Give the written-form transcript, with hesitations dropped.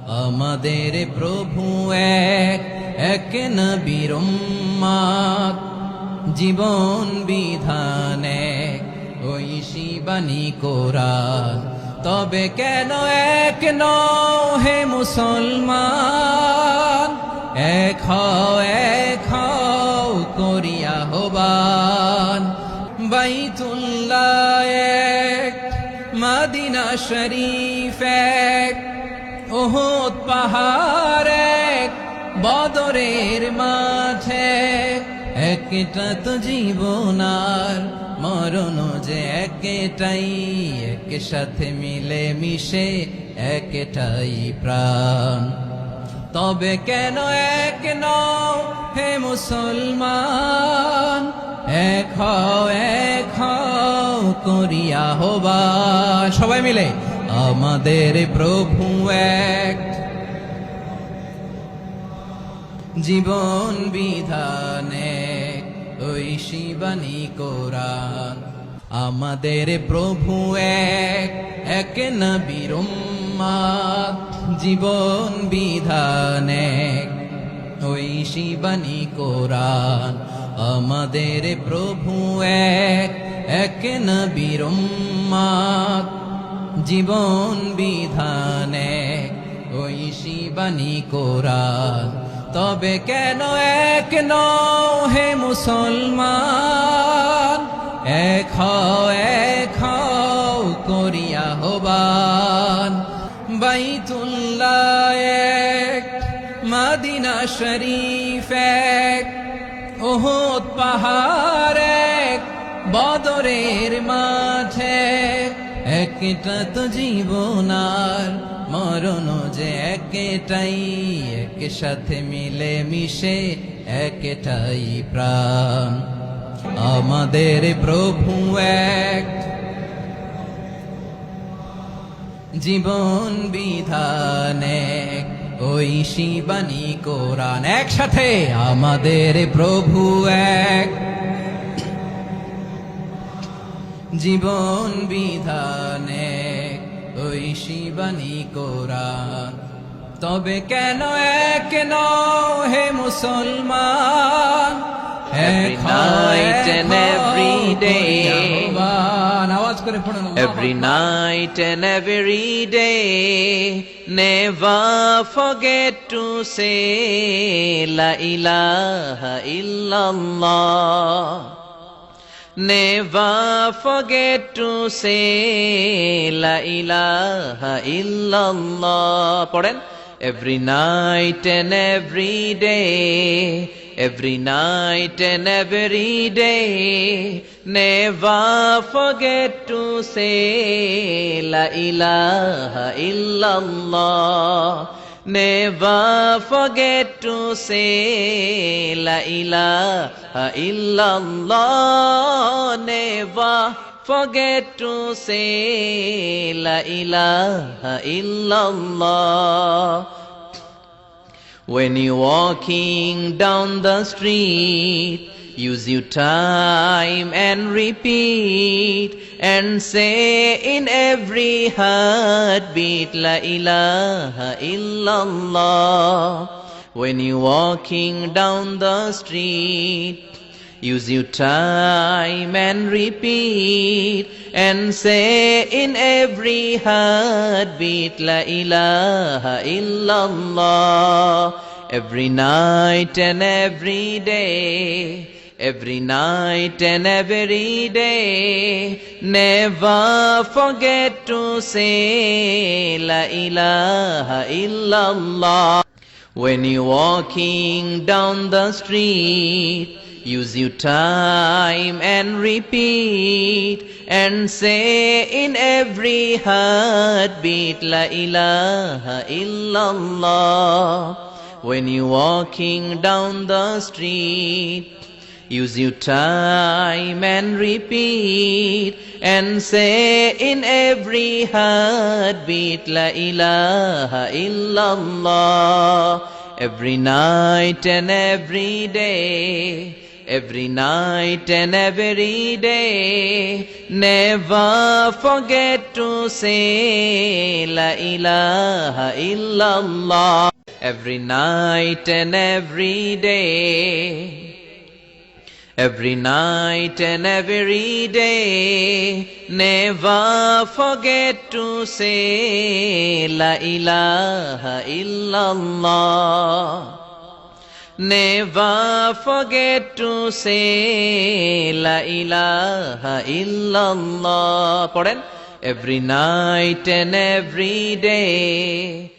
আমাদের প্রভু এক, এক নবীর উম্মত, জীবন বিধান এক, ঐশী বাণী কোরআন। তবে কেন এক নও হে মুসলমান? এক হও করিয়া আহ্বান। বাইতুল্লাহ এক, মদিনা শরীফ এক, উহুদ পাহাড় এক, বদরের মাঠে। একটা তো জীবন আর মরণ যে একটাই, এক সাথে মিলে মিশে একটাই প্রাণ। তবে কেন এক নও হে মুসলমান? এক হও করিয়া আহ্বান। সবাই মিলে আমাদের প্রভু এক, জীবন বিধান এক, ঐশী বাণী কোরআন। আমাদের প্রভু এক, এক নবীর উম্মত, জীবন বিধান এক, ঐশী বাণী কোরআন। আমাদের প্রভু এক, এক নবীর উম্মত, জীবন বিধান এক, ঐশী বাণী কোরআন। তবে কেন এক নও হে মুসলমান? এক হও করিয়া আহ্বান। বাইতুল্লাহ এক, মদিনা শরীফ এক, উহুদ পাহাড় এক, বদরের মাঠে। একটা তো জীবন আর মরণ যে একটাই, এক সাথে মিলে মিশে একটাই প্রাণ। আমাদের প্রভু এক, জীবন বিধান এক, ঐশী বাণী কোরআন। একসাথে আমাদের প্রভু এক, জীবন বিধান এক, ঐশী বাণী কোরআন। তবে কেন এক নও হে মুসলমান? Every night and every day, আওয়াজ করে পড়ুন। every night and every day, never forget to say La ilaha illallah. Never forget to say La ilaha illallah. পড়েন, every night and every day, every night and every day, never forget to say La ilaha illallah. Never forget to say La ilaha illallah. Never forget to say La ilaha illallah. When you're walking down the street, use your time and repeat, and say in every heartbeat La ilaha illallah. When you're walking down the street, use your time and repeat, and say in every heartbeat La ilaha illallah. Every night and every day, every night and every day, never forget to say La ilaha illallah. When you're walking down the street, use your time and repeat, and say in every heartbeat La ilaha illallah. When you're walking down the street, use your time and repeat, and say in every heartbeat La ilaha illallah. Every night and every day, every night and every day. Never forget to say La ilaha illallah. Every night and every day. Every night and every day, never forget to say La ilaha illallah. Never forget to say La ilaha illallah. Pardon? Every night and every day.